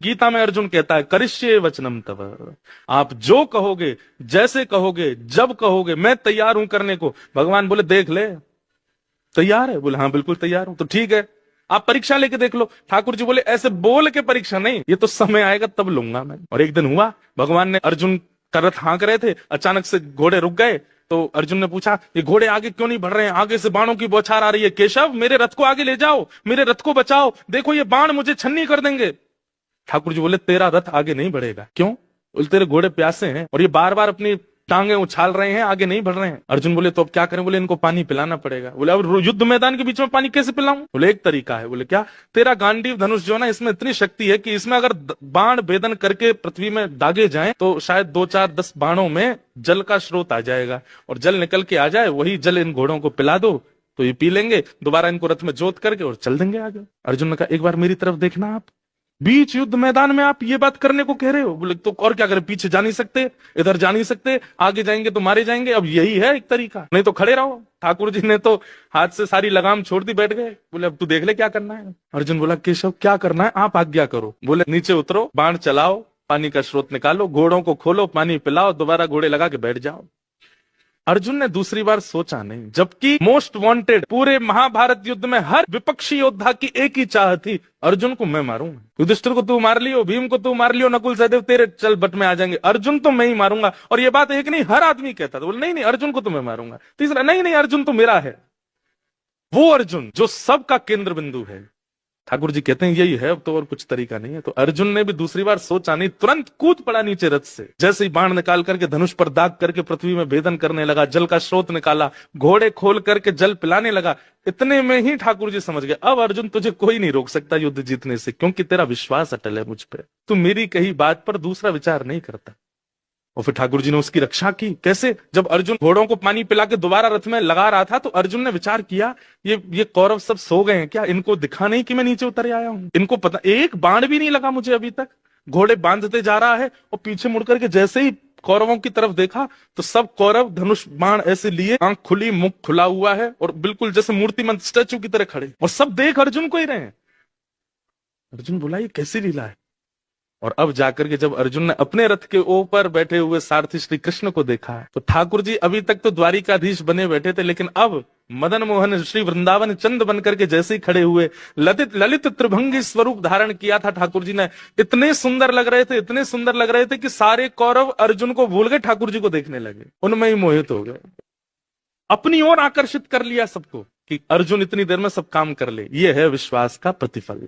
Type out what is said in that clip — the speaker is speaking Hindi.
गीता में अर्जुन कहता है करिष्ये वचनम तव, आप जो कहोगे, जैसे कहोगे, जब कहोगे, मैं तैयार हूं करने को। भगवान बोले देख ले, तैयार है? बोले हाँ बिल्कुल तैयार हूं। तो ठीक है, आप परीक्षा लेके देख लो। ठाकुर जी बोले ऐसे बोल के परीक्षा नहीं, ये तो समय आएगा तब लूंगा मैं। और एक दिन हुआ, भगवान ने अर्जुन का रथ हाँक रहे थे, अचानक से घोड़े रुक गए। तो अर्जुन ने पूछा ये घोड़े आगे क्यों नहीं बढ़ रहे हैं? आगे से बाणों की बौछार आ रही है। केशव मेरे रथ को आगे ले जाओ, मेरे रथ को बचाओ, देखो ये बाण मुझे छन्नी कर देंगे। ठाकुर जी बोले तेरा रथ आगे नहीं बढ़ेगा। क्यों? बोले तेरे घोड़े प्यासे हैं और ये बार बार अपनी टांगे उछाल रहे हैं, आगे नहीं बढ़ रहे हैं। अर्जुन बोले तो अब क्या करें? बोले इनको पानी पिलाना पड़ेगा। बोले अब युद्ध मैदान के बीच में पानी कैसे पिलाऊं? बोले एक तरीका है। बोले क्या? तेरा गांडीव धनुष जो है ना, इसमें इतनी शक्ति है कि इसमें अगर बाण भेदन करके पृथ्वी में दागे जाएं तो शायद 2 4 10 बाणों में जल का स्रोत आ जाएगा, और जल निकल के आ जाए, वही जल इन घोड़ों को पिला दो तो ये पी लेंगे, दोबारा इनको रथ में जोत करके और चल देंगे आगे। अर्जुन ने कहा एक बार मेरी तरफ देखना, आप बीच युद्ध मैदान में आप ये बात करने को कह रहे हो? बोले तो और क्या करें, पीछे जा नहीं सकते, इधर जा नहीं सकते, आगे जाएंगे तो मारे जाएंगे, अब यही है एक तरीका, नहीं तो खड़े रहो। ठाकुर जी ने तो हाथ से सारी लगाम छोड़ दी, बैठ गए। बोले अब तू देख ले क्या करना है। अर्जुन बोला केशव क्या करना है, आप आज्ञा करो। बोले नीचे उतरो, बाण चलाओ, पानी का स्रोत निकालो, घोड़ों को खोलो, पानी पिलाओ, दोबारा घोड़े लगा के बैठ जाओ। अर्जुन ने दूसरी बार सोचा नहीं, जबकि मोस्ट वांटेड पूरे महाभारत युद्ध में हर विपक्षी योद्धा की एक ही चाह थी, अर्जुन को मैं मारूंगा। युधिष्ठिर को तू मार लियो, भीम को तू मार लियो, नकुल सहदेव तेरे चल बट में आ जाएंगे, अर्जुन तो मैं ही मारूंगा। और ये बात एक नहीं, हर आदमी कहता था। बोले नहीं नहीं, अर्जुन को तो मैं मारूंगा। तीसरा, नहीं नहीं, अर्जुन तो मेरा है, वो अर्जुन जो सबका केंद्र बिंदु है। ठाकुर जी कहते हैं यही है, अब तो और कुछ तरीका नहीं है। तो अर्जुन ने भी दूसरी बार सोचा नहीं, तुरंत कूद पड़ा नीचे रथ से। जैसे ही बाण निकाल करके धनुष पर दाग करके पृथ्वी में भेदन करने लगा, जल का स्रोत निकाला, घोड़े खोल करके जल पिलाने लगा। इतने में ही ठाकुर जी समझ गए, अब अर्जुन तुझे कोई नहीं रोक सकता युद्ध जीतने से, क्योंकि तेरा विश्वास अटल है मुझ पर, तू मेरी कही बात पर दूसरा विचार नहीं करता। और फिर ठाकुर जी ने उसकी रक्षा की। कैसे? जब अर्जुन घोड़ों को पानी पिला के दोबारा रथ में लगा रहा था तो अर्जुन ने विचार किया, ये कौरव सब सो गए हैं क्या? इनको दिखा नहीं कि मैं नीचे उतर आया हूं? इनको पता, एक बाण भी नहीं लगा मुझे अभी तक। घोड़े बांधते जा रहा है और पीछे मुड़ करके जैसे ही कौरवों की तरफ देखा तो सब कौरव धनुष बाण ऐसे लिए, आंख खुली, मुख खुला हुआ है और बिल्कुल जैसे मूर्तिमंत स्टैचू की तरह खड़े, और सब देख अर्जुन को ही रहे हैं। अर्जुन बोला ये कैसी लीला है? और अब जाकर के जब अर्जुन ने अपने रथ के ऊपर बैठे हुए सारथी श्री कृष्ण को देखा, तो ठाकुर जी अभी तक तो द्वारिकाधीश बने बैठे थे, लेकिन अब मदन मोहन श्री वृंदावन चंद बनकर के जैसे ही खड़े हुए, ललित त्रिभंगी स्वरूप धारण किया था ठाकुर जी ने। इतने सुंदर लग रहे थे, इतने सुंदर लग रहे थे कि सारे कौरव अर्जुन को भूल गए, ठाकुर जी को देखने लगे, उनमें ही मोहित हो गए। अपनी ओर आकर्षित कर लिया सबको कि अर्जुन इतनी देर में सब काम कर ले। ये है विश्वास का प्रतिफल।